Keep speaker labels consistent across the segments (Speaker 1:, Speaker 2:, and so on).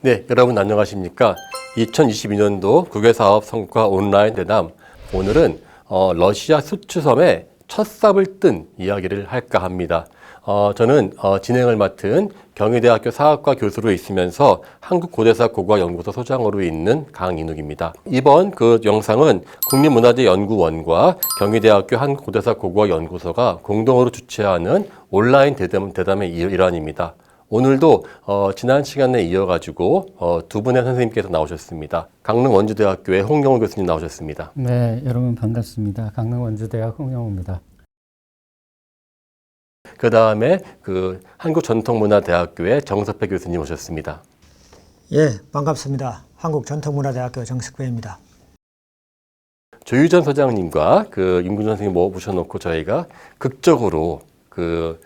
Speaker 1: 네, 여러분 안녕하십니까? 2022년도 국외사업 성과 온라인 대담. 오늘은 러시아 수추섬에 첫 삽을 뜬 이야기를 할까 합니다. 저는 진행을 맡은 경희대학교 사학과 교수로 있으면서 한국고대사고고학연구소 소장으로 있는 강인욱입니다. 이번 그 영상은 국립문화재연구원과 경희대학교 한국고대사고고학연구소가 공동으로 주최하는 온라인 대담의 일환입니다. 오늘도 지난 시간에 이어가지고 두 분의 선생님께서 나오셨습니다. 강릉원주대학교의 홍영우 교수님 나오셨습니다.
Speaker 2: 네, 여러분 반갑습니다. 강릉원주대학 홍영우입니다.
Speaker 1: 그 다음에 그 한국전통문화대학교의 정석배 교수님 오셨습니다.
Speaker 3: 예, 반갑습니다. 한국전통문화대학교 정석배입니다.
Speaker 1: 조유전 소장님과 그 임군 선생님 모셔놓고 저희가 극적으로 그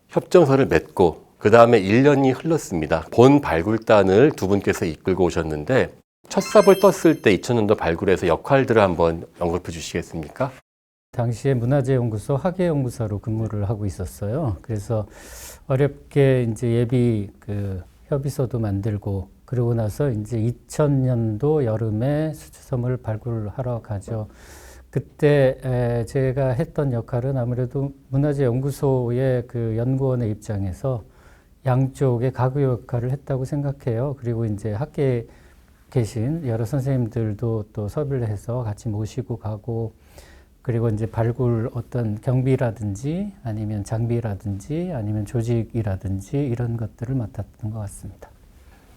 Speaker 1: 협정서를 맺고 그 다음에 1년이 흘렀습니다. 본 발굴단을 두 분께서 이끌고 오셨는데 첫 삽을 떴을 때 2000년도 발굴에서 역할들을 한번 언급해 주시겠습니까?
Speaker 2: 당시에 문화재연구소 학예연구사로 근무를 하고 있었어요. 그래서 어렵게 이제 예비 그 협의서도 만들고 그러고 나서 이제 2000년도 여름에 수추섬을 발굴하러 가죠. 그때 제가 했던 역할은 아무래도 문화재연구소의 그 연구원의 입장에서 양쪽의 가구 역할을 했다고 생각해요. 그리고 이제 학계에 계신 여러 선생님들도 또 섭외를 해서 같이 모시고 가고, 그리고 이제 발굴 어떤 경비라든지 아니면 장비라든지 아니면 조직이라든지 이런 것들을 맡았던 것 같습니다.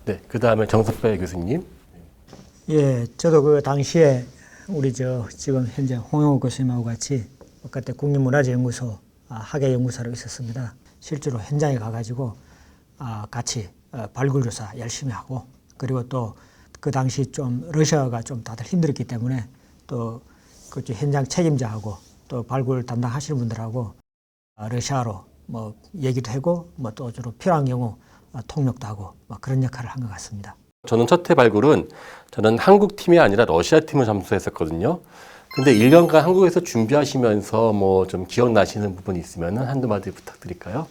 Speaker 1: 네, 그 다음에 정석배 교수님.
Speaker 3: 예, 저도 그 당시에 우리 지금 현재 홍영우 교수님하고 같이 그때 국립문화재연구소 학예연구사로 있었습니다. 실제로 현장에 가가지고 같이 발굴조사 열심히 하고, 그리고 또 그 당시 좀 러시아가 좀 다들 힘들었기 때문에 또 그 현장 책임자하고 또 발굴 담당하시는 분들하고 러시아로 뭐 얘기도 하고 뭐 또 주로 필요한 경우 통역도 하고 뭐 그런 역할을 한 것 같습니다.
Speaker 1: 저는 첫 해 발굴은 저는 한국 팀이 아니라 러시아 팀을 잠수했었거든요. 근데 1년간 한국에서 준비하시면서 뭐 좀 기억나시는 부분이 있으면 한두 마디 부탁드릴까요?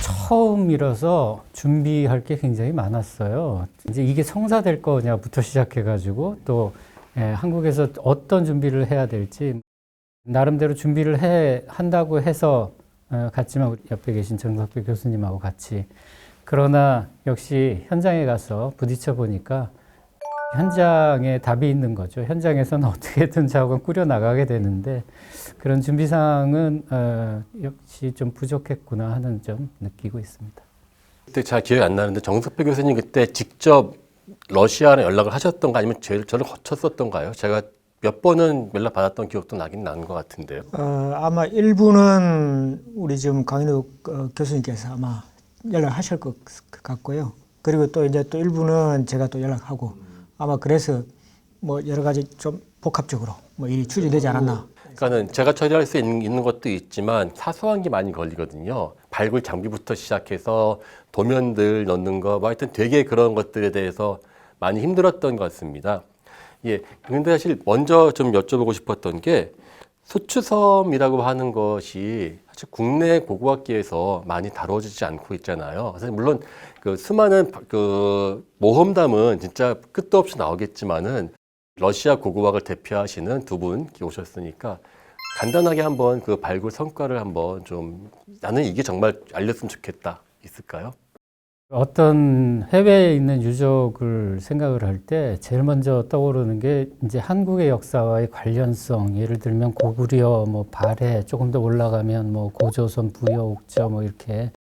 Speaker 2: 처음이라서 준비할 게 굉장히 많았어요. 이제 이게 성사될 거냐부터 시작해가지고 또 한국에서 어떤 준비를 해야 될지 나름대로 준비를 한다고 해서 갔지만 우리 옆에 계신 정석배 교수님하고 같이, 그러나 역시 현장에 가서 부딪혀 보니까 현장에 답이 있는 거죠. 현장에서는 어떻게든 작업을 꾸려나가게 되는데 그런 준비사항은 역시 좀 부족했구나 하는 점 느끼고 있습니다.
Speaker 1: 그때 잘 기억이 안 나는데 정석배 교수님 그때 직접 러시아에 연락을 하셨던가 아니면 저를 거쳤었던가요? 제가 몇 번은 연락 받았던 기억도 나긴 나는 것 같은데요.
Speaker 3: 아마 일부는 우리 지금 강인욱 교수님께서 아마 연락하실 것 같고요. 그리고 또 이제 또 일부는 제가 또 연락하고 아마 그래서 뭐 여러 가지 좀 복합적으로 뭐 일이 추진되지 않았나.
Speaker 1: 그러니까는 제가 처리할 수 있는 것도 있지만 사소한 게 많이 걸리거든요. 발굴 장비부터 시작해서 도면들 넣는 거, 뭐 하여튼 되게 그런 것들에 대해서 많이 힘들었던 것 같습니다. 예. 근데 사실 먼저 좀 여쭤보고 싶었던 게 수추섬이라고 하는 것이 사실 국내 고고학계에서 많이 다뤄지지 않고 있잖아요. 사실 물론 그 수많은 그 모험담은 진짜 끝도 없이 나오겠지만은 러시아 고고학을 대표하시는 두 분 오셨으니까 간단하게 한번 그 발굴 성과를 한번 좀 나는 이게 정말 알렸으면 좋겠다 있을까요?
Speaker 2: 어떤 해외에 있는 유적을 생각을 할 때 제일 먼저 떠오르는 게 이제 한국의 역사와의 관련성, 예를 들면 고구려, 뭐 발해, 조금 더 올라가면 뭐 고조선, 부여, 옥저 뭐 이렇게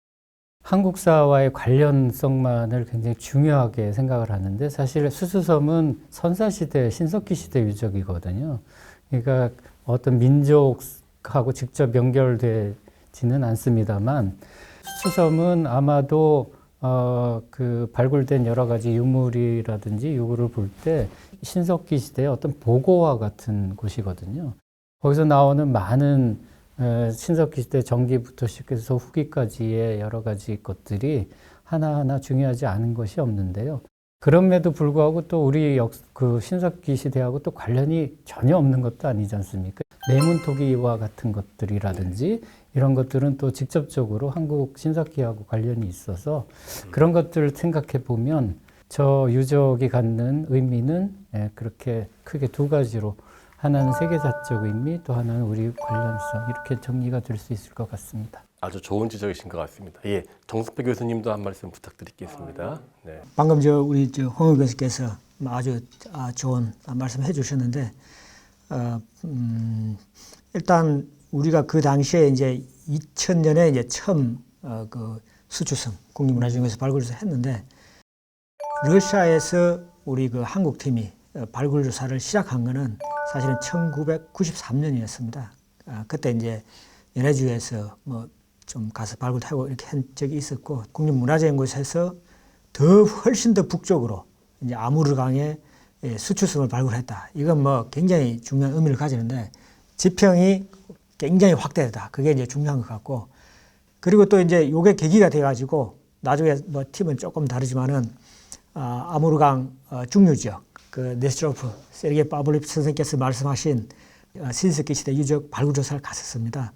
Speaker 2: 한국사와의 관련성만을 굉장히 중요하게 생각을 하는데 사실 수추섬은 선사시대, 신석기 시대 유적이거든요. 그러니까 어떤 민족하고 직접 연결되지는 않습니다만 수추섬은 아마도 그 발굴된 여러 가지 유물이라든지 유물을 볼 때 신석기 시대의 어떤 보고와 같은 곳이거든요. 거기서 나오는 많은 신석기 시대 전기부터 시작해서 후기까지의 여러 가지 것들이 하나하나 중요하지 않은 것이 없는데요. 그럼에도 불구하고 또 우리 그 신석기 시대하고 또 관련이 전혀 없는 것도 아니지 않습니까? 내문토기와 같은 것들이라든지 이런 것들은 또 직접적으로 한국 신석기하고 관련이 있어서 그런 것들을 생각해 보면 저 유적이 갖는 의미는 그렇게 크게 두 가지로 하나는 세계사적 의미, 또 하나는 우리 관련성 이렇게 정리가 될 수 있을 것 같습니다.
Speaker 1: 아주 좋은 지적이신 것 같습니다. 예, 정숙배 교수님도 한 말씀 부탁드리겠습니다. 네.
Speaker 3: 방금 우리 홍 교수께서 아주 좋은 말씀해 주셨는데 일단 우리가 그 당시에 이제 2000년에 이제 처음 그 수출성 국립문화재연구소 발굴조사 했는데 러시아에서 우리 그 한국 팀이 발굴 조사를 시작한 거는 사실은 1993년이었습니다. 그때 이제 연해주에서 뭐 좀 가서 발굴하고 이렇게 한 적이 있었고 국립문화재연구소에서 훨씬 더 북쪽으로 이제 아무르강에 수출성을 발굴했다. 이건 뭐 굉장히 중요한 의미를 가지는데 지평이 굉장히 확대되다. 그게 이제 중요한 것 같고 그리고 또 이제 요게 계기가 돼가지고 나중에 뭐 팀은 조금 다르지만은 아무르강 중류 지역 그 네스트로프 세르게이 파블리프 선생께서 말씀하신 신석기 시대 유적 발굴 조사를 갔었습니다.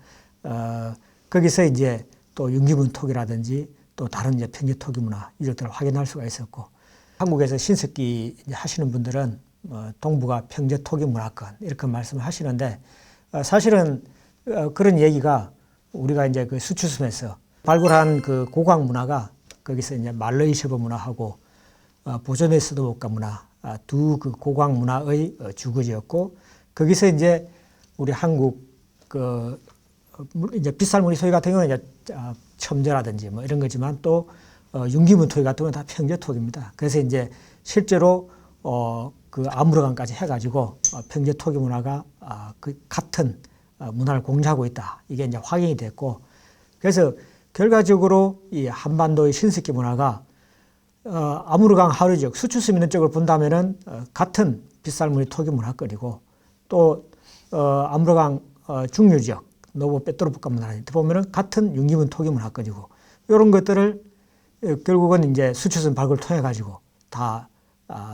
Speaker 3: 거기서 이제 또 융기문 토기라든지 또 다른 이제 평지 토기 문화 유적들을 확인할 수가 있었고 한국에서 신석기 하시는 분들은 동북아 평지 토기 문화권 이렇게 말씀을 하시는데 사실은 그런 얘기가 우리가 이제 그 수출섬에서 발굴한 그 고광 문화가 거기서 이제 말레이시아 문화하고 보존에서도 목가 문화 두 그 고광 문화의 주거지였고 거기서 이제 우리 한국 그 이제 빗살무늬 토기 같은 경우는 이제 첨저라든지 뭐 이런 거지만 또 융기문 토기 같은 경우는 다 평지 토기입니다. 그래서 이제 실제로 그 아무르강까지 해가지고 평지 토기 문화가 그 같은 문화를 공유하고 있다. 이게 이제 확인이 됐고 그래서 결과적으로 이 한반도의 신석기 문화가 아무르강 하류 지역 수출섬 있는 쪽을 본다면은 같은 빗살무늬 토기 문화거리고 또 아무르강 중류 지역 노보 빼토르프카 문화를 보면은 같은 융기문 토기 문화거리고 이런 것들을 결국은 이제 수출섬 발굴을 통해 가지고 다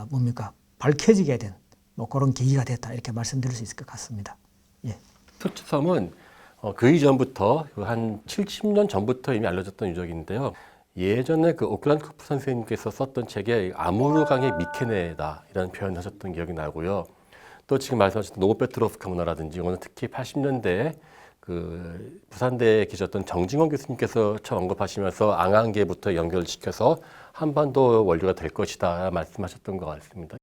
Speaker 3: 뭡니까 밝혀지게 된 뭐 그런 계기가 됐다 이렇게 말씀드릴 수 있을 것 같습니다. 예.
Speaker 1: 수출섬은 그 이전부터 한 70년 전부터 이미 알려졌던 유적인데요. 예전에 그 오클란코프 선생님께서 썼던 책에 아무르강의 미케네다 이라는 표현을 하셨던 기억이 나고요. 또 지금 말씀하셨던 노보페트로프카 문화라든지 이거는 특히 80년대에 그 부산대에 계셨던 정징원 교수님께서 처음 언급하시면서 앙한계부터 연결시켜서 한반도 원료가 될 것이다 말씀하셨던 것 같습니다.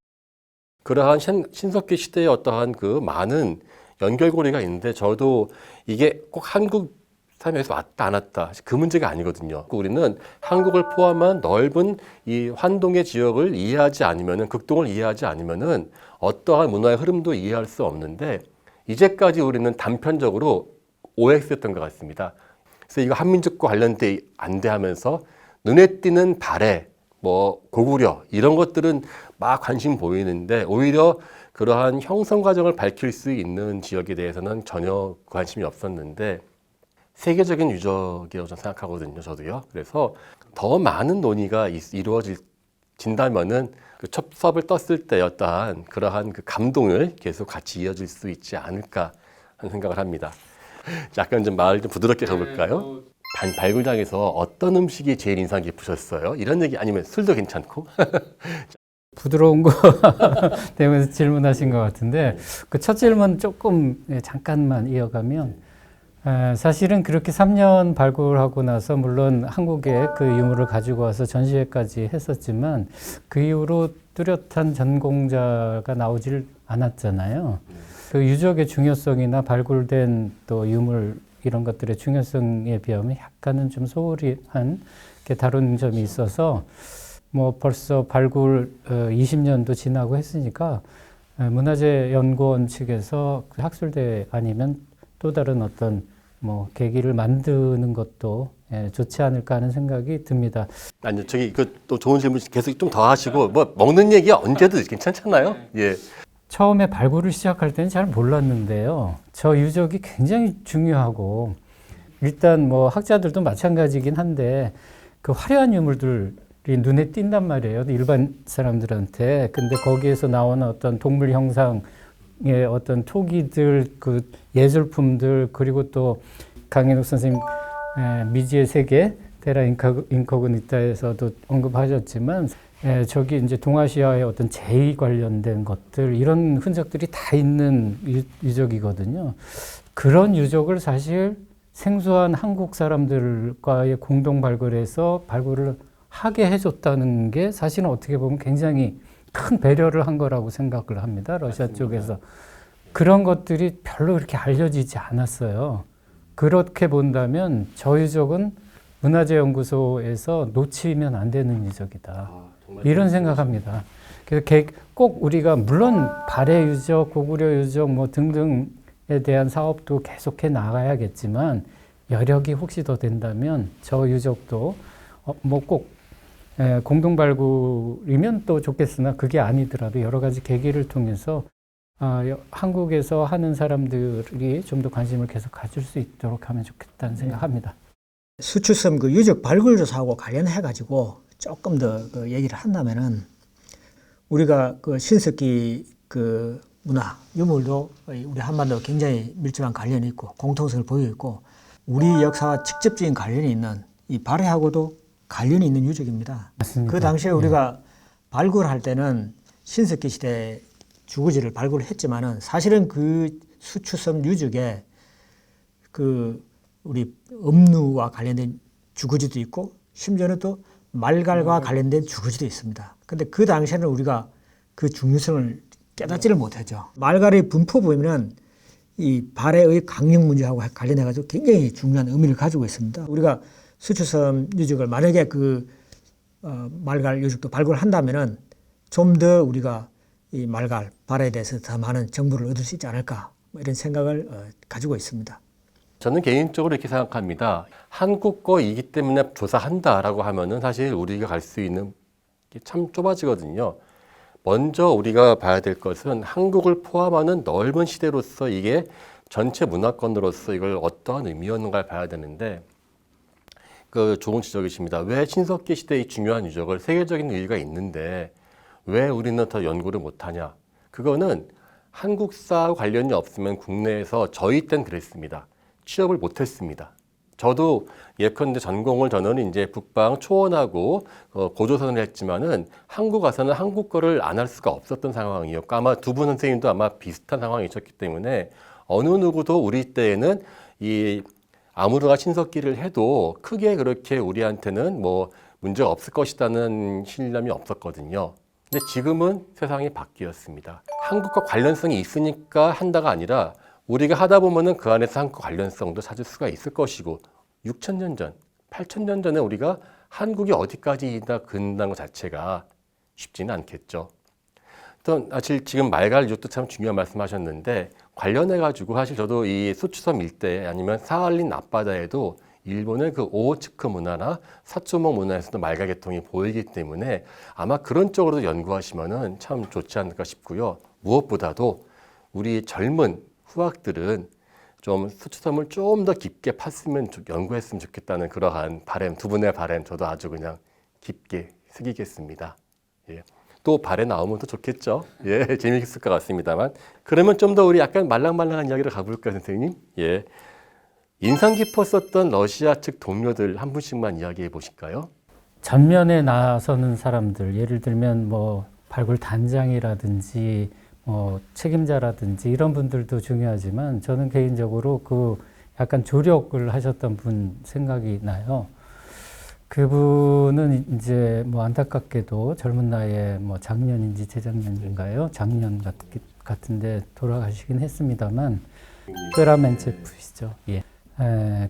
Speaker 1: 그러한 신석기 시대의 어떠한 그 많은 연결고리가 있는데 저도 이게 꼭 한국 삶에서 왔다 안 왔다 그 문제가 아니거든요. 우리는 한국을 포함한 넓은 이 환동의 지역을 이해하지 않으면은 극동을 이해하지 않으면은 어떠한 문화의 흐름도 이해할 수 없는데 이제까지 우리는 단편적으로 오해했었던 것 같습니다. 그래서 이거 한민족과 관련돼 안 돼 하면서 눈에 띄는 발해, 뭐 고구려 이런 것들은 막 관심 보이는데 오히려 그러한 형성 과정을 밝힐 수 있는 지역에 대해서는 전혀 관심이 없었는데 세계적인 유적이라고 저는 생각하거든요. 저도요. 그래서 더 많은 논의가 이루어진다면은 그 첫 수업을 떴을 때 어떠한 그러한 그 감동을 계속 같이 이어질 수 있지 않을까 하는 생각을 합니다. 약간 좀 말을 좀 부드럽게 가볼까요? 발굴장에서 어떤 음식이 제일 인상 깊으셨어요? 이런 얘기 아니면 술도 괜찮고?
Speaker 2: 부드러운 거 때문에 질문하신 것 같은데 그 첫 질문 조금 잠깐만 이어가면 사실은 그렇게 3년 발굴하고 나서 물론 한국에 그 유물을 가지고 와서 전시회까지 했었지만 그 이후로 뚜렷한 전공자가 나오질 않았잖아요. 그 유적의 중요성이나 발굴된 또 유물 이런 것들의 중요성에 비하면 약간은 좀 소홀히 한 게 다른 점이 있어서 뭐 벌써 발굴 20년도 지나고 했으니까 문화재연구원 측에서 그 학술대 아니면 또 다른 어떤 뭐 계기를 만드는 것도 좋지 않을까 하는 생각이 듭니다.
Speaker 1: 아니요, 저기 또 좋은 질문 계속 좀 더 하시고 뭐 먹는 얘기 언제든 괜찮잖아요. 예.
Speaker 2: 처음에 발굴을 시작할 때는 잘 몰랐는데요. 저 유적이 굉장히 중요하고 일단 뭐 학자들도 마찬가지긴 한데 그 화려한 유물들이 눈에 띈단 말이에요. 일반 사람들한테. 근데 거기에서 나오는 어떤 동물 형상의 어떤 토기들, 그 예술품들, 그리고 또 강인욱 선생님 미지의 세계 테라 인코그니타에서도 언급하셨지만 저기 이제 동아시아의 어떤 제의 관련된 것들 이런 흔적들이 다 있는 유적이거든요. 그런 유적을 사실 생소한 한국 사람들과의 공동 발굴에서 발굴을 하게 해줬다는 게 사실은 어떻게 보면 굉장히 큰 배려를 한 거라고 생각을 합니다. 러시아 쪽에서. 그런 것들이 별로 그렇게 알려지지 않았어요. 그렇게 본다면 저 유적은 문화재연구소에서 놓치면 안 되는 유적이다. 이런 생각합니다. 그래서 꼭 우리가 물론 발해 유적, 고구려 유적 뭐 등등에 대한 사업도 계속해 나가야겠지만 여력이 혹시 더 된다면 저 유적도 뭐 꼭 공동 발굴이면 또 좋겠으나 그게 아니더라도 여러 가지 계기를 통해서 한국에서 하는 사람들이 좀 더 관심을 계속 가질 수 있도록 하면 좋겠다는 생각합니다.
Speaker 3: 수추섬 그 유적 발굴 조사하고 관련해 가지고 조금 더 그 얘기를 한다면은 우리가 그 신석기 그 문화 유물도 우리 한반도 굉장히 밀접한 관련이 있고 공통성을 보이고 있고 우리 역사와 직접적인 관련이 있는 이 발해하고도 관련이 있는 유적입니다.
Speaker 2: 맞습니다.
Speaker 3: 그 당시에 우리가 발굴할 때는 신석기 시대 주거지를 발굴했지만은 사실은 그 수추섬 유적에 그 우리 음루와 관련된 주거지도 있고 심지어는 또 말갈과 관련된 주거지도 있습니다. 근데 그 당시에는 우리가 그 중요성을 깨닫지를 못하죠. 말갈의 분포 보면은 이 발해의 강력 문제하고 관련해 가지고 굉장히 중요한 의미를 가지고 있습니다. 우리가 수추섬 유적을 만약에 그 말갈 유적도 발굴한다면은 좀 더 우리가 이 말갈 발해에 대해서 더 많은 정보를 얻을 수 있지 않을까 뭐 이런 생각을 가지고 있습니다.
Speaker 1: 저는 개인적으로 이렇게 생각합니다. 한국 거이기 때문에 조사한다라고 하면은 사실 우리가 갈 수 있는 게 참 좁아지거든요. 먼저 우리가 봐야 될 것은 한국을 포함하는 넓은 시대로서 이게 전체 문화권으로서 이걸 어떠한 의미였는가를 봐야 되는데 그 좋은 지적이십니다. 왜 신석기 시대의 중요한 유적을 세계적인 의의가 있는데 왜 우리는 더 연구를 못하냐? 그거는 한국사와 관련이 없으면 국내에서 저희 땐 그랬습니다. 취업을 못했습니다. 저도 예컨대 전공을 저는 이제 북방 초원하고 고조선을 했지만은 한국 가서는 한국 거를 안 할 수가 없었던 상황이었고 아마 두 분 선생님도 아마 비슷한 상황이셨기 때문에 어느 누구도 우리 때에는 이 아무르가 신석기를 해도 크게 그렇게 우리한테는 뭐 문제가 없을 것이라는 신념이 없었거든요. 근데 지금은 세상이 바뀌었습니다. 한국과 관련성이 있으니까 한다가 아니라 우리가 하다 보면은 그 안에서 한국 관련성도 찾을 수가 있을 것이고 6,000년 전, 8,000년 전에 우리가 한국이 어디까지나 근다는 것 자체가 쉽지는 않겠죠. 또 사실 지금 말갈 유적도 참 중요한 말씀하셨는데 관련해가지고 사실 저도 이 수추섬 일대 아니면 사할린 앞바다에도 일본의 그 오호츠크 문화나 사초목 문화에서도 말갈 계통이 보이기 때문에 아마 그런 쪽으로도 연구하시면은 참 좋지 않을까 싶고요. 무엇보다도 우리 젊은 후학들은 좀 수추섬을 좀 더 깊게 팠으면 연구했으면 좋겠다는 그러한 바람, 두 분의 바람 저도 아주 그냥 깊게 새기겠습니다. 예. 또 발에 나오면 더 좋겠죠. 예, 재미있을 것 같습니다만. 그러면 좀 더 우리 약간 말랑말랑한 이야기를 가볼까요, 선생님? 예. 인상 깊었었던 러시아 측 동료들 한 분씩만 이야기해 보실까요?
Speaker 2: 전면에 나서는 사람들, 예를 들면 뭐 발굴 단장이라든지 뭐 책임자라든지 이런 분들도 중요하지만 저는 개인적으로 그 약간 조력을 하셨던 분 생각이 나요. 그분은 이제 뭐 안타깝게도 젊은 나이에 뭐 작년인지 재작년인가요? 작년 같은데 돌아가시긴 했습니다만 페라멘체프시죠. 예.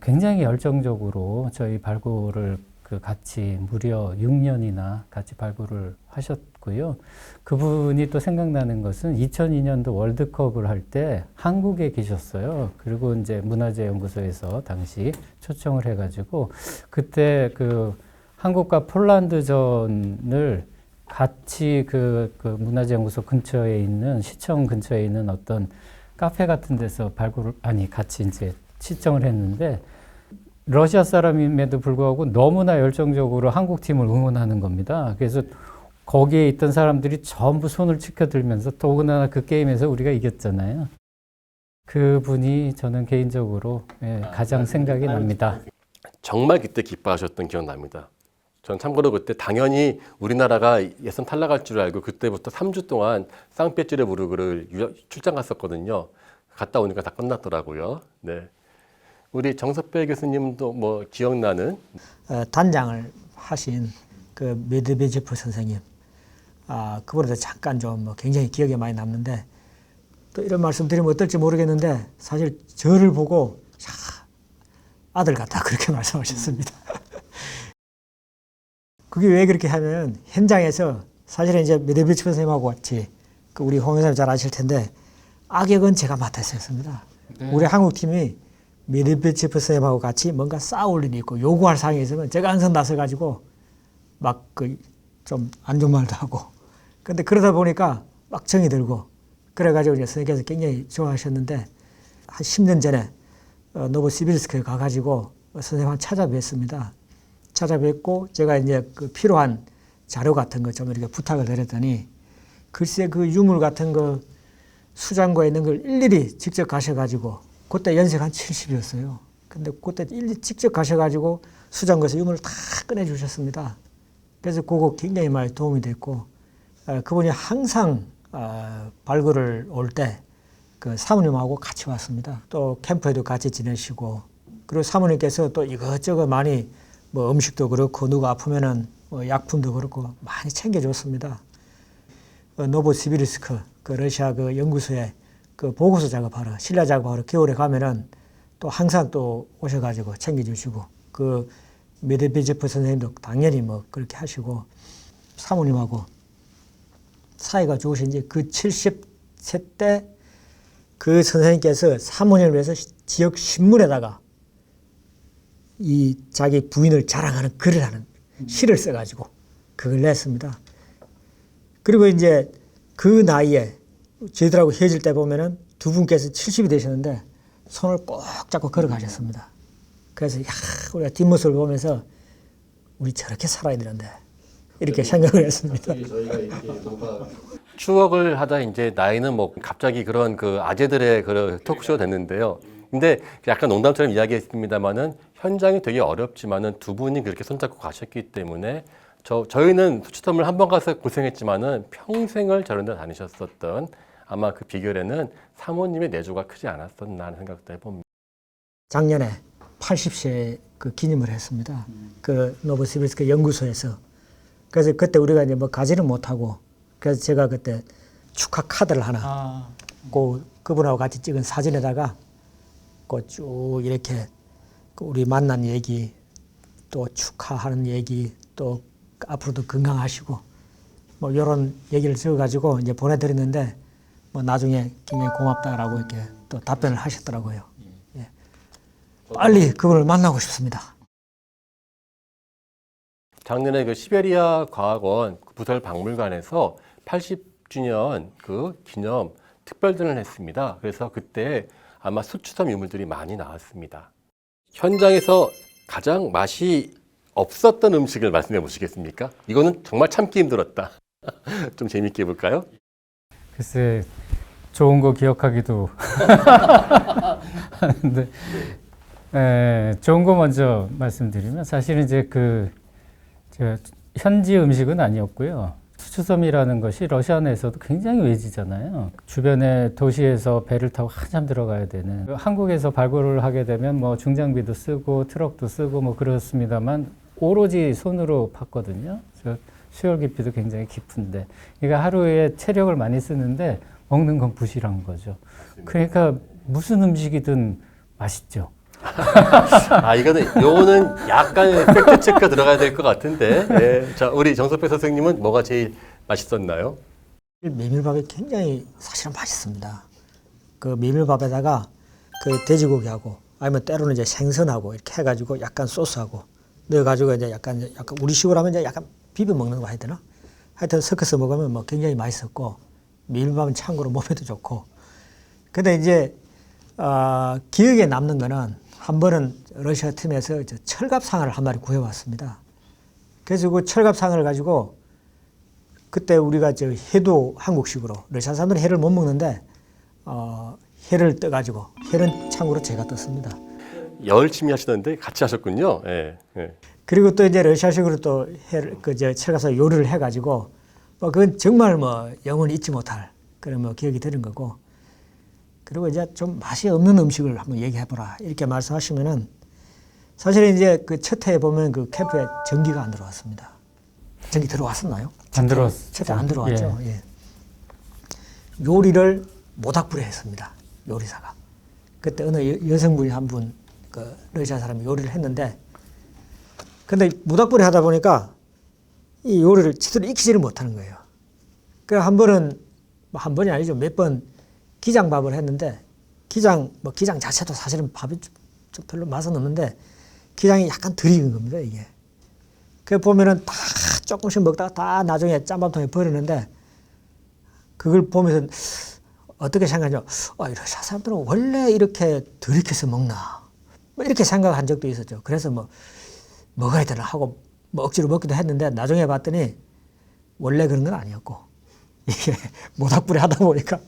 Speaker 2: 굉장히 열정적으로 저희 발굴을 그 같이 무려 6년이나 같이 발굴을 하셨고요. 그분이 또 생각나는 것은 2002년도 월드컵을 할 때 한국에 계셨어요. 그리고 이제 문화재연구소에서 당시 초청을 해가지고 그때 그 한국과 폴란드전을 같이 그 문화재연구소 근처에 있는 시청 근처에 있는 어떤 카페 같은 데서 같이 이제 시청을 했는데 러시아 사람임에도 불구하고 너무나 열정적으로 한국 팀을 응원하는 겁니다. 그래서 거기에 있던 사람들이 전부 손을 치켜들면서 더군다나 그 게임에서 우리가 이겼잖아요. 그분이 저는 개인적으로 가장 생각이 납니다.
Speaker 1: 정말 그때 기뻐하셨던 기억납니다. 전 참고로 그때 당연히 우리나라가 예선 탈락할 줄 알고 그때부터 3주 동안 상페찌르부르크를 출장 갔었거든요. 갔다 오니까 다 끝났더라고요. 네. 우리 정석배 교수님도 뭐 기억나는
Speaker 3: 단장을 하신 그 메드베제프 선생님, 그분한테 잠깐 좀 뭐 굉장히 기억에 많이 남는데, 또 이런 말씀 드리면 어떨지 모르겠는데 사실 저를 보고 아들 같다 그렇게 말씀하셨습니다. 그게 왜 그렇게 하면 현장에서 사실은 이제 메드베제프 선생님하고 같이 그 우리 홍 회장님 잘 아실 텐데 악역은 제가 맡아서 했습니다. 우리 한국 팀이 메드베제프 선생님하고 같이 뭔가 싸울 일이 있고 요구할 사항이 있으면 제가 항상 나서가지고 막 그 좀 안 좋은 말도 하고, 근데 그러다 보니까 막 정이 들고 그래가지고 이제 선생님께서 굉장히 좋아하셨는데 한 10년 전에 노보시비르스크에 가가지고 선생님을 찾아뵀습니다. 찾아뵙고 제가 이제 그 필요한 자료 같은 거 좀 이렇게 부탁을 드렸더니 글쎄 그 유물 같은 거 수장고에 있는 걸 일일이 직접 가셔가지고, 그때 연세가 한 70이었어요. 근데 그때 일일이 직접 가셔가지고 수장고에서 유물을 다 꺼내주셨습니다. 그래서 그거 굉장히 많이 도움이 됐고, 그분이 항상 발굴을 올 때 그 사모님하고 같이 왔습니다. 또 캠프에도 같이 지내시고, 그리고 사모님께서 또 이것저것 많이 뭐 음식도 그렇고 누가 아프면은 뭐 약품도 그렇고 많이 챙겨줬습니다. 노보시비르스크 그 러시아 그 연구소에 그 보고서 작업하러, 실내 작업하러 겨울에 가면은 또 항상 또 오셔가지고 챙겨주시고, 그 메드베제프 선생님도 당연히 뭐 그렇게 하시고, 사모님하고 사이가 좋으신지 그 70세 때 그 선생님께서 사모님을 위해서 지역 신문에다가 이 자기 부인을 자랑하는 글을 하는 시를 써가지고 그걸 냈습니다. 그리고 이제 그 나이에 저희들하고 헤어질 때 보면은 두 분께서 70이 되셨는데 손을 꼭 잡고 걸어가셨습니다. 그래서 우리가 뒷모습을 보면서 우리 저렇게 살아야 되는데 이렇게 생각을 했습니다.
Speaker 1: 추억을 하다 이제 나이는 뭐 갑자기 그런 그 아재들의 그 토크쇼가 됐는데요. 근데 약간 농담처럼 이야기했습니다만은 현장이 되게 어렵지만은 두 분이 그렇게 손잡고 가셨기 때문에 저희는 수치섬을 한 번 가서 고생했지만은 평생을 저런 데 다니셨었던 아마 그 비결에는 사모님의 내조가 크지 않았었나 하는 생각도 해봅니다.
Speaker 3: 작년에 80세 그 기념을 했습니다. 그 노보시비르스크 연구소에서. 그래서 그때 우리가 이제 뭐 가지는 못하고, 그래서 제가 그때 축하 카드를 하나 그분하고 같이 찍은 사진에다가 그 쭉 이렇게 우리 만난 얘기, 또 축하하는 얘기, 또 앞으로도 건강하시고 뭐 이런 얘기를 적어가지고 이제 보내드렸는데, 뭐 나중에 굉장히 고맙다라고 이렇게 또 답변을 하셨더라고요. 예. 빨리 그분을 만나고 싶습니다.
Speaker 1: 작년에 그 시베리아 과학원 부설 박물관에서 80주년 그 기념 특별전을 했습니다. 그래서 그때 아마 수추섬 유물들이 많이 나왔습니다. 현장에서 가장 맛이 없었던 음식을 말씀해 보시겠습니까? 이거는 정말 참기 힘들었다. 좀 재밌게 해볼까요?
Speaker 2: 글쎄, 좋은 거 기억하기도 하는데, 좋은 거 먼저 말씀드리면 사실은 이제 현지 음식은 아니었고요. 수추섬이라는 것이 러시아 내에서도 굉장히 외지잖아요. 주변의 도시에서 배를 타고 한참 들어가야 되는. 한국에서 발굴을 하게 되면 뭐 중장비도 쓰고 트럭도 쓰고 뭐 그렇습니다만 오로지 손으로 팠거든요. 수열 깊이도 굉장히 깊은데, 그러니까 하루에 체력을 많이 쓰는데 먹는 건 부실한 거죠. 그러니까 무슨 음식이든 맛있죠.
Speaker 1: 요거는 약간의 팩트 체크가 들어가야 될 것 같은데. 네. 자, 우리 정석배 선생님은 뭐가 제일 맛있었나요?
Speaker 3: 메밀밥이 굉장히 사실은 맛있습니다. 그 메밀밥에다가 그 돼지고기하고 아니면 때로는 이제 생선하고 이렇게 해가지고 약간 소스하고 넣어가지고 이제 약간 우리식으로 하면 이제 약간 비벼 먹는 거 해야 되나? 하여튼 섞어서 먹으면 뭐 굉장히 맛있었고, 메밀밥은 참고로 몸에도 좋고. 근데 이제 기억에 남는 거는 한 번은 러시아 팀에서 철갑상어를 한 마리 구해왔습니다. 그래서 그 철갑상어를 가지고 그때 우리가 회도 한국식으로, 러시아 사람들은 회를 못 먹는데 회를 떠가지고, 회는 참고로 제가 떴습니다.
Speaker 1: 열심히 하시던데 같이 하셨군요. 예. 예.
Speaker 3: 그리고 또 이제 러시아식으로 또 칠가서 요리를 해가지고 뭐 그건 정말 뭐 영원히 잊지 못할 그런 뭐 기억이 드는 거고. 그리고 이제 좀 맛이 없는 음식을 한번 얘기해보라 이렇게 말씀하시면은 사실 이제 그 첫 해에 보면 그 캠프에 전기가 안 들어왔습니다. 전기 들어왔었나요?
Speaker 2: 안 들어왔죠.
Speaker 3: 첫 해 안 들어왔죠. 예. 요리를 모닥불에 했습니다. 요리사가. 그때 어느 여성분이 한 분, 그 러시아 사람이 요리를 했는데, 근데 모닥불에 하다 보니까 이 요리를 제대로 익히지를 못하는 거예요. 그 한 번은, 한 번이 아니죠. 몇 번 기장밥을 했는데, 기장 자체도 사실은 밥이 좀 별로 맛은 없는데, 기장이 약간 덜 익은 겁니다, 이게. 그 보면은 다 조금씩 먹다가 다 나중에 짬밥통에 버리는데, 그걸 보면서 어떻게 생각하냐. 러시아 사람들은 원래 이렇게 덜 익혀서 먹나. 뭐 이렇게 생각한 적도 있었죠. 그래서 뭐, 먹어야 되나 하고 뭐 억지로 먹기도 했는데, 나중에 봤더니 원래 그런 건 아니었고, 이게 모닥불에 하다 보니까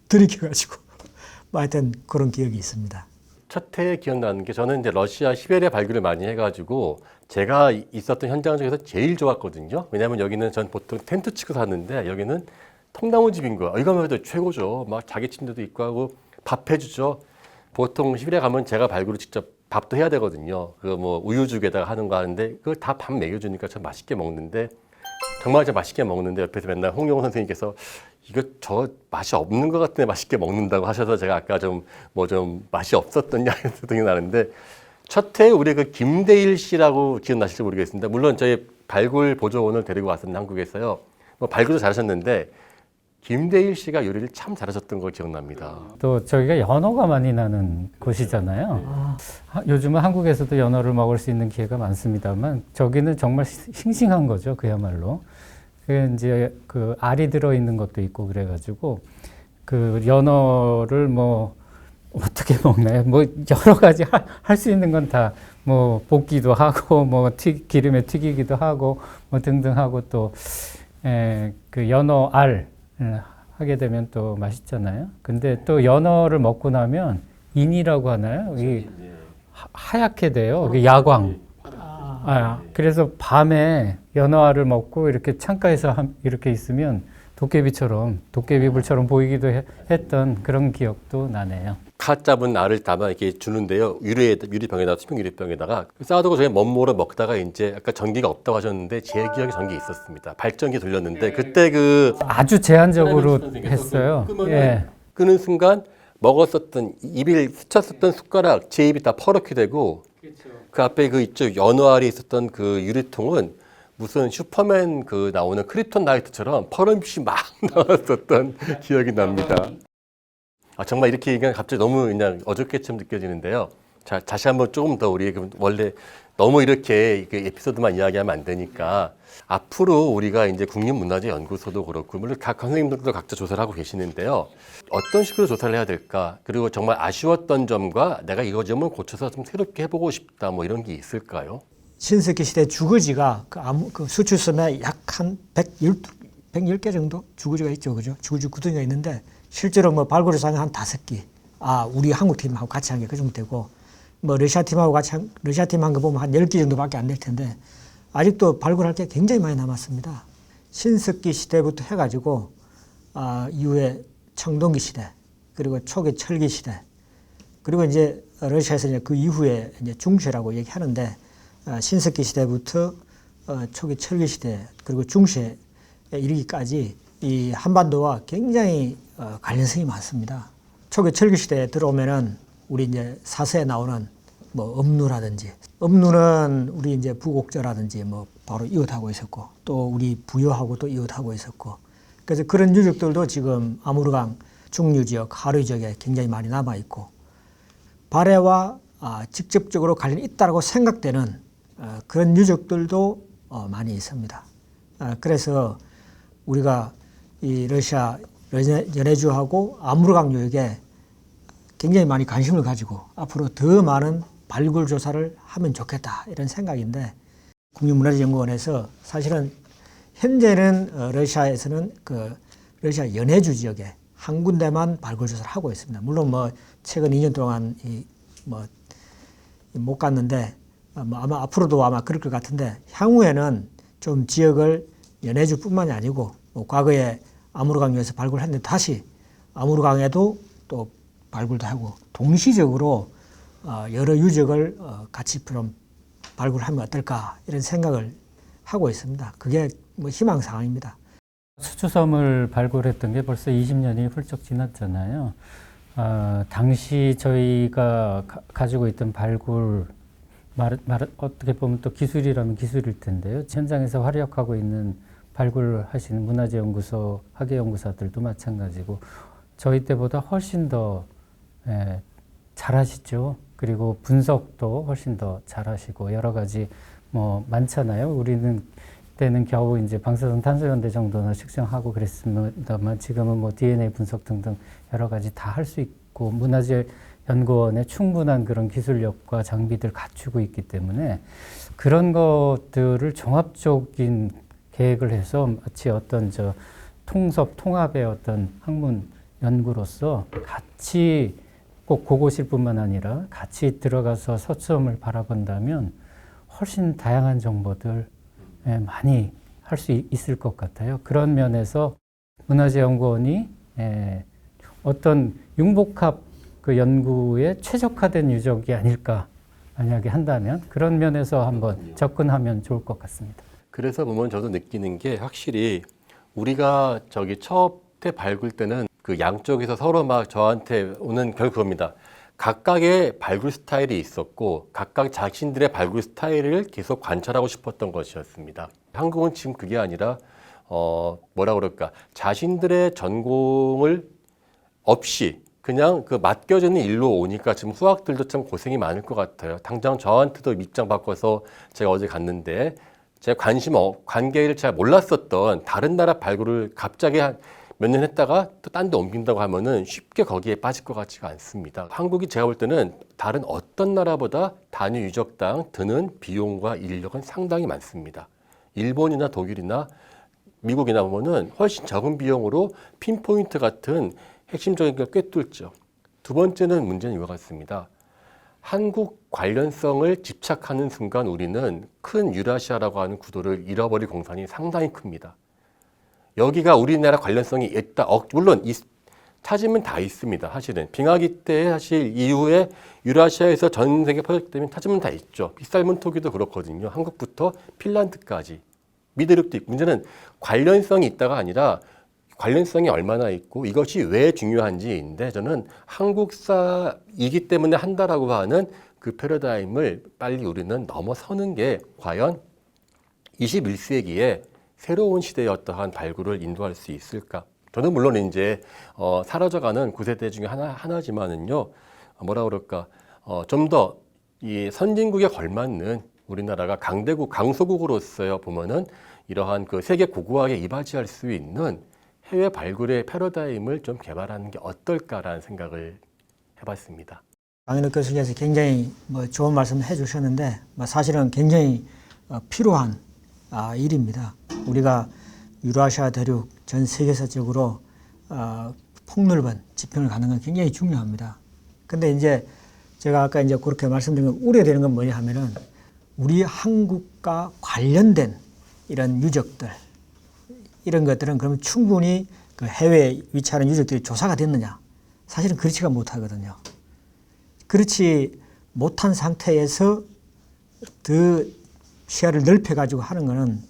Speaker 3: 덜 익혀가지고, 뭐 하여튼 그런 기억이 있습니다.
Speaker 1: 첫 해에 기억나는 게 저는 이제 러시아 시베리아 발굴을 많이 해가지고 제가 있었던 현장 중에서 제일 좋았거든요. 왜냐하면 여기는 전 보통 텐트 치고 샀는데 여기는 통나무 집인 거야. 이거만 해도 최고죠. 막 자기 침대도 있고 하고 밥 해주죠. 보통 시베리아 가면 제가 발굴을 직접 밥도 해야 되거든요. 그 뭐 우유죽에다가 하는 거 하는데 그걸 다 밥 먹여주니까 참 맛있게 먹는데 정말 참 맛있게 먹는데 옆에서 맨날 홍용 선생님께서 이거 저 맛이 없는 것 같은데 맛있게 먹는다고 하셔서 제가 아까 좀 맛이 없었던 생각이 나는데 첫 해 우리 그 김대일 씨라고 기억나실지 모르겠습니다. 물론 저희 발굴 보조원을 데리고 왔었는데 한국에서요. 뭐 발굴도 잘하셨는데 김대일 씨가 요리를 참 잘하셨던 거 기억납니다.
Speaker 2: 또 저기가 연어가 많이 나는 곳이잖아요. 요즘은 한국에서도 연어를 먹을 수 있는 기회가 많습니다만 저기는 정말 싱싱한 거죠, 그야말로. 그 이제 그 알이 들어 있는 것도 있고 그래가지고 그 연어를 뭐 어떻게 먹나요? 뭐 여러 가지 할 수 있는 건 다 뭐 볶기도 하고 뭐 기름에 튀기기도 하고 뭐 등등 하고 또 그 연어 알 하게 되면 또 맛있잖아요. 근데 또 연어를 먹고 나면 인이라고 하나요? 이 하얗게 돼요. 이게 야광. 그래서 밤에 연어알을 먹고 이렇게 창가에서 이렇게 있으면 도깨비불처럼 보이기도 했던 그런 기억도 나네요.
Speaker 1: 카 잡은 알을 담아 이렇게 주는데요. 유리병에다가 투명 유리병에다가 쌓아두고 저희 멋모로 먹다가 이제 아까 전기가 없다고 하셨는데 제 기억에 전기 있었습니다. 발전기 돌렸는데 그때 그
Speaker 2: 아주 제한적으로 했어요. 예.
Speaker 1: 끄는 순간 먹었었던 입을 스쳤었던 숟가락 제 입이 다 퍼렇게 되고 그 앞에 그 이쪽 연어알이 있었던 그 유리통은 무슨 슈퍼맨 그 나오는 크립톤 나이트처럼 퍼런빛이 막 나왔었던 기억이 납니다. 정말 이렇게 얘기하면 갑자기 너무 그냥 어저께처럼 느껴지는데요. 자, 다시 한번 조금 더 우리 원래 너무 이렇게 에피소드만 이야기하면 안 되니까 앞으로 우리가 이제 국립문화재연구소도 그렇고 물론 각 선생님들도 각자 조사를 하고 계시는데요. 어떤 식으로 조사를 해야 될까? 그리고 정말 아쉬웠던 점과 내가 이 점을 고쳐서 좀 새롭게 해보고 싶다 뭐 이런 게 있을까요?
Speaker 3: 신석기 시대 주거지가 그 수출섬에 약 한 110개 정도 주거지가 있죠. 그죠? 주거지 구덩이가 있는데 실제로 뭐 발굴조사는 한 5기. 우리 한국 팀하고 같이 한 게 그 정도 되고 뭐 러시아 팀하고 러시아 팀 한 거 보면 한 10기 정도밖에 안 될 텐데 아직도 발굴할 게 굉장히 많이 남았습니다. 신석기 시대부터 해가지고 이후에 청동기 시대 그리고 초기 철기 시대 그리고 이제 러시아에서 이제 그 이후에 이제 중세라고 얘기하는데 신석기 시대부터 초기 철기 시대 그리고 중세에 이르기까지 이 한반도와 굉장히 관련성이 많습니다. 초기 철기 시대에 들어오면은 우리 이제 사서에 나오는 뭐 업루라든지 업루는 우리 이제 부곡저라든지 뭐 바로 이웃하고 있었고 또 우리 부여하고 또 이웃하고 있었고 그래서 그런 유적들도 지금 아무르강 중류 지역, 하류 지역에 굉장히 많이 남아 있고 발해와 직접적으로 관련이 있다고 생각되는 그런 유적들도 많이 있습니다. 그래서 우리가 이 러시아 연해주하고 아무르강 요역에 굉장히 많이 관심을 가지고 앞으로 더 많은 발굴 조사를 하면 좋겠다 이런 생각인데 국립문화재연구원에서 사실은 현재는 러시아에서는 그 러시아 연해주 지역에 한 군데만 발굴 조사를 하고 있습니다. 물론 뭐 최근 2년 동안 못 갔는데 아마 앞으로도 아마 그럴 것 같은데 향후에는 좀 지역을 연해주뿐만이 아니고 과거에 아무르강에서 발굴했는데 다시 아무르강에도 또 발굴도 하고 동시적으로 여러 유적을 같이 좀 발굴하면 어떨까 이런 생각을 하고 있습니다. 그게 뭐 희망 사항입니다.
Speaker 2: 수추섬을 발굴했던 게 벌써 20년이 훌쩍 지났잖아요. 당시 저희가 가지고 있던 발굴 어떻게 보면 또 기술이라면 기술일 텐데요. 현장에서 활약하고 있는 발굴하시는 문화재연구소, 학예연구사들도 마찬가지고 저희 때보다 훨씬 더 잘하시죠. 그리고 분석도 훨씬 더 잘하시고 여러 가지 뭐 많잖아요. 우리는 때는 겨우 이제 방사선 탄소연대 정도나 측정하고 그랬습니다만 지금은 뭐 DNA 분석 등등 여러 가지 다 할 수 있고 문화재연구원에 충분한 그런 기술력과 장비들 갖추고 있기 때문에 그런 것들을 종합적인 계획을 해서 마치 어떤 통합의 어떤 학문 연구로서 같이 꼭 그곳일 뿐만 아니라 같이 들어가서 서점을 바라본다면 훨씬 다양한 정보들 많이 할 수 있을 것 같아요. 그런 면에서 문화재연구원이 어떤 융복합 그 연구에 최적화된 유적이 아닐까 만약에 한다면 그런 면에서 한번 접근하면 좋을 것 같습니다.
Speaker 1: 그래서 보면 저도 느끼는 게 확실히 우리가 첫해 발굴 때는 그 양쪽에서 서로 막 저한테 오는 결국 그겁니다. 각각의 발굴 스타일이 있었고 각각 자신들의 발굴 스타일을 계속 관찰하고 싶었던 것이었습니다. 한국은 지금 그게 아니라 뭐라 그럴까 자신들의 전공을 없이 그냥 그 맡겨지는 일로 오니까 지금 후학들도 참 고생이 많을 것 같아요. 당장 저한테도 입장 바꿔서 제가 어제 갔는데 제 관계를 잘 몰랐었던 다른 나라 발굴을 갑자기 몇 년 했다가 또 딴 데 옮긴다고 하면은 쉽게 거기에 빠질 것 같지가 않습니다. 한국이 제가 볼 때는 다른 어떤 나라보다 단위 유적당 드는 비용과 인력은 상당히 많습니다. 일본이나 독일이나 미국이나 보면은 훨씬 적은 비용으로 핀포인트 같은 핵심적인 걸 꿰뚫죠. 두 번째는 문제는 이와 같습니다. 한국 관련성을 집착하는 순간 우리는 큰 유라시아라고 하는 구도를 잃어버릴 공산이 상당히 큽니다. 여기가 우리나라 관련성이 있다. 물론 찾으면 다 있습니다. 사실은 빙하기 때 사실 이후에 유라시아에서 전 세계 퍼졌기 때문에 찾으면 다 있죠. 빗살문 토기도 그렇거든요. 한국부터 핀란드까지. 미드륙도 있고 문제는 관련성이 있다가 아니라 관련성이 얼마나 있고 이것이 왜 중요한지인데 저는 한국사이기 때문에 한다라고 하는 그 패러다임을 빨리 우리는 넘어서는 게 과연 21세기에 새로운 시대의 어떠한 발굴을 인도할 수 있을까? 저는 물론 이제 사라져가는 구세대 중에 하나지만은요, 뭐라 그럴까, 좀 더 이 선진국에 걸맞는 우리나라가 강소국으로서 보면은 이러한 그 세계 고고학에 이바지할 수 있는 해외 발굴의 패러다임을 좀 개발하는 게 어떨까라는 생각을 해봤습니다.
Speaker 3: 강인욱 교수께서 굉장히 좋은 말씀 해주셨는데 사실은 굉장히 필요한 일입니다. 우리가 유라시아 대륙 전 세계사적으로 폭넓은 지평을 가는 건 굉장히 중요합니다. 근데 이제 제가 아까 이제 그렇게 말씀드린 건 우려되는 건 뭐냐 하면은 우리 한국과 관련된 이런 유적들 이런 것들은 그러면 충분히 그 해외에 위치하는 유적들이 조사가 됐느냐? 사실은 그렇지가 못하거든요. 그렇지 못한 상태에서 더 시야를 넓혀가지고 하는 거는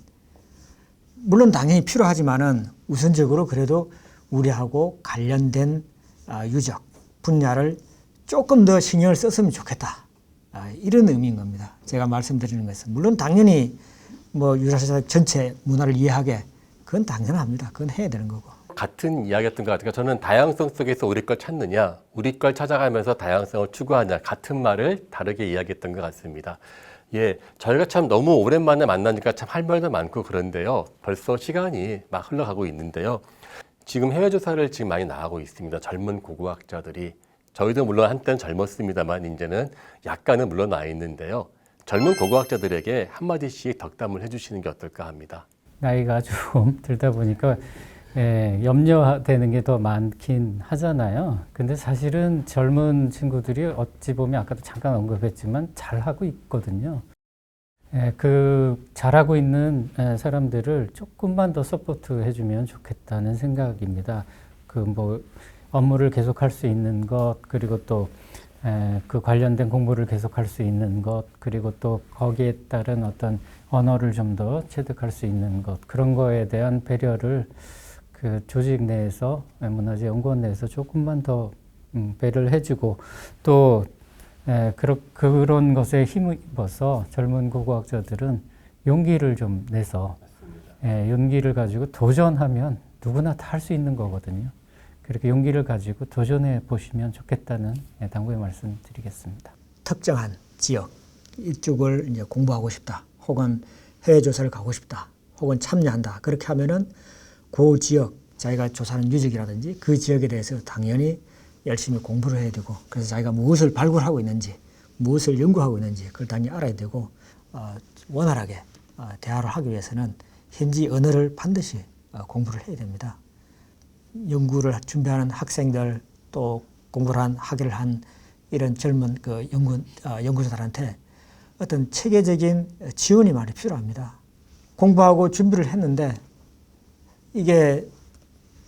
Speaker 3: 물론 당연히 필요하지만은 우선적으로 그래도 우리하고 관련된 유적 분야를 조금 더 신경을 썼으면 좋겠다. 이런 의미인 겁니다. 제가 말씀드리는 것은 물론 당연히 유라시아 전체 문화를 이해하게 그건 당연합니다. 그건 해야 되는 거고.
Speaker 1: 같은 이야기였던 것 같아요. 저는 다양성 속에서 우리 걸 찾느냐, 우리 걸 찾아가면서 다양성을 추구하냐 같은 말을 다르게 이야기했던 것 같습니다. 예, 저희가 참 너무 오랜만에 만나니까 참 할 말도 많고 그런데요. 벌써 시간이 막 흘러가고 있는데요. 지금 해외 조사를 지금 많이 나가고 있습니다. 젊은 고고학자들이. 저희도 물론 한때는 젊었습니다만 이제는 약간은 물러나 있는데요. 젊은 고고학자들에게 한마디씩 덕담을 해주시는 게 어떨까 합니다.
Speaker 2: 나이가 좀 들다 보니까 염려되는 게 더 많긴 하잖아요. 근데 사실은 젊은 친구들이 어찌 보면 아까도 잠깐 언급했지만 잘하고 있거든요. 그 잘하고 있는 사람들을 조금만 더 서포트 해주면 좋겠다는 생각입니다. 그 뭐 업무를 계속할 수 있는 것, 그리고 또 그 관련된 공부를 계속할 수 있는 것, 그리고 또 거기에 따른 어떤 언어를 좀 더 체득할 수 있는 것, 그런 거에 대한 배려를 그 조직 내에서, 문화재연구원 내에서 조금만 더 배려를 해주고, 또 그런 것에 힘입어서 젊은 고고학자들은 용기를 좀 내서 용기를 가지고 도전하면 누구나 다 할 수 있는 거거든요. 그렇게 용기를 가지고 도전해 보시면 좋겠다는 당부의 말씀 드리겠습니다.
Speaker 3: 특정한 지역 이쪽을 이제 공부하고 싶다, 혹은 해외 조사를 가고 싶다, 혹은 참여한다. 그렇게 하면은 그 지역 자기가 조사하는 유적이라든지 그 지역에 대해서 당연히 열심히 공부를 해야 되고, 그래서 자기가 무엇을 발굴하고 있는지, 무엇을 연구하고 있는지 그걸 당연히 알아야 되고, 원활하게 대화를 하기 위해서는 현지 언어를 반드시 공부를 해야 됩니다. 연구를 준비하는 학생들, 또 공부를 한 학위를 한 이런 젊은 그 연구자들한테 어떤 체계적인 지원이 많이 필요합니다. 공부하고 준비를 했는데 이게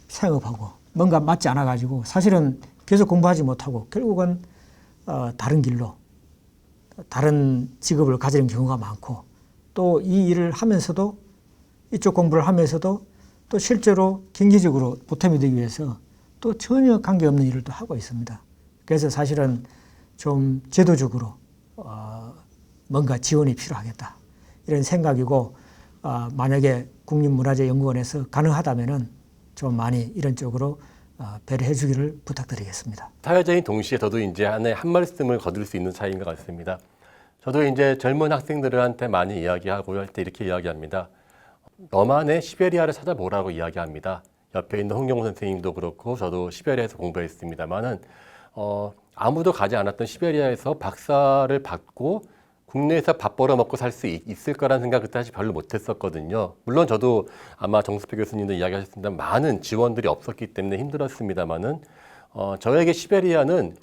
Speaker 3: 생업하고 뭔가 맞지 않아 가지고 사실은 계속 공부하지 못하고 결국은 다른 길로 다른 직업을 가지는 경우가 많고, 또 이 일을 하면서도 이쪽 공부를 하면서도 또 실제로 경제적으로 보탬이 되기 위해서 또 전혀 관계없는 일을 또 하고 있습니다. 그래서 사실은 좀 제도적으로 뭔가 지원이 필요하겠다 이런 생각이고, 만약에 국립문화재연구원에서 가능하다면은 좀 많이 이런 쪽으로 배려해 주기를 부탁드리겠습니다.
Speaker 1: 사회자인 동시에 저도 이제 안에 한 말씀을 거둘 수 있는 차이인 것 같습니다. 저도 이제 젊은 학생들한테 많이 이야기하고 할 때 이렇게 이야기합니다. 너만의 시베리아를 찾아보라고 이야기합니다. 옆에 있는 홍경호 선생님도 그렇고 저도 시베리아에서 공부했습니다만은 아무도 가지 않았던 시베리아에서 박사를 받고 국내에서 밥 벌어 먹고 살 수 있을 거라는 생각 그때 사실 별로 못했었거든요. 물론 저도 아마 정수표 교수님도 이야기하셨습니다. 많은 지원들이 없었기 때문에 힘들었습니다만은 저에게 시베리아는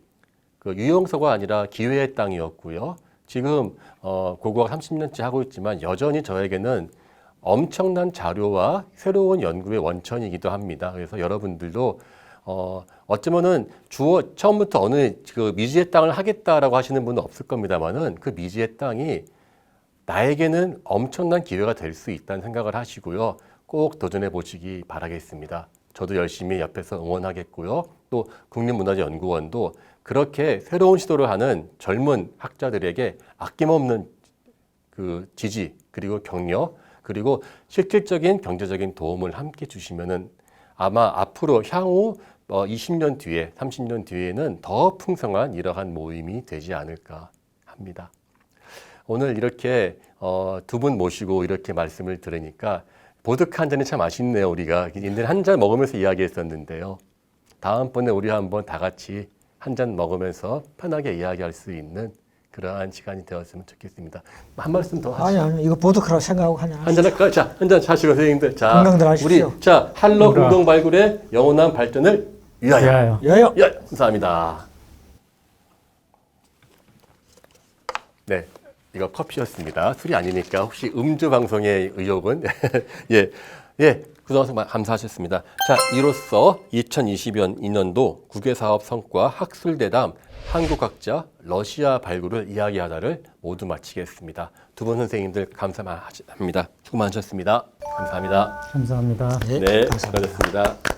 Speaker 1: 그 유용서가 아니라 기회의 땅이었고요. 지금 고고학 30년째 하고 있지만 여전히 저에게는 엄청난 자료와 새로운 연구의 원천이기도 합니다. 그래서 여러분들도 어쩌면은 처음부터 어느 그 미지의 땅을 하겠다라고 하시는 분은 없을 겁니다만은 그 미지의 땅이 나에게는 엄청난 기회가 될 수 있다는 생각을 하시고요. 꼭 도전해 보시기 바라겠습니다. 저도 열심히 옆에서 응원하겠고요. 또 국립문화재연구원도 그렇게 새로운 시도를 하는 젊은 학자들에게 아낌없는 그 지지 그리고 격려 그리고 실질적인 경제적인 도움을 함께 주시면은 아마 앞으로 향후 20년 뒤에 30년 뒤에는 더 풍성한 이러한 모임이 되지 않을까 합니다. 오늘 이렇게 두 분 모시고 이렇게 말씀을 들으니까 보드카 한 잔이 참 아쉽네요. 우리가 옛날에 한 잔 먹으면서 이야기했었는데요. 다음번에 우리 한번 다 같이 한 잔 먹으면서 편하게 이야기할 수 있는 그러한 시간이 되었으면 좋겠습니다. 한 말씀 더 하시죠.
Speaker 3: 아니 이거 보드카라고 생각하고 한잔
Speaker 1: 한잔 할까요? 자, 한잔 하시고 선생님들. 자,
Speaker 3: 건강들 하십시오.
Speaker 1: 우리 자 한러 공동 발굴의 영원한 발전을 위하여.
Speaker 3: 여요.
Speaker 1: 예, 감사합니다. 네, 이거 커피였습니다. 술이 아니니까 혹시 음주 방송의 의혹은 예, 그동안 감사하셨습니다. 자, 이로써 2022년도 국외사업 성과 학술대담 한국학자 러시아 발굴을 이야기하다를 모두 마치겠습니다. 두 분 선생님들 감사합니다. 수고 많으셨습니다. 감사합니다.
Speaker 2: 감사합니다.
Speaker 1: 네, 수고하셨습니다.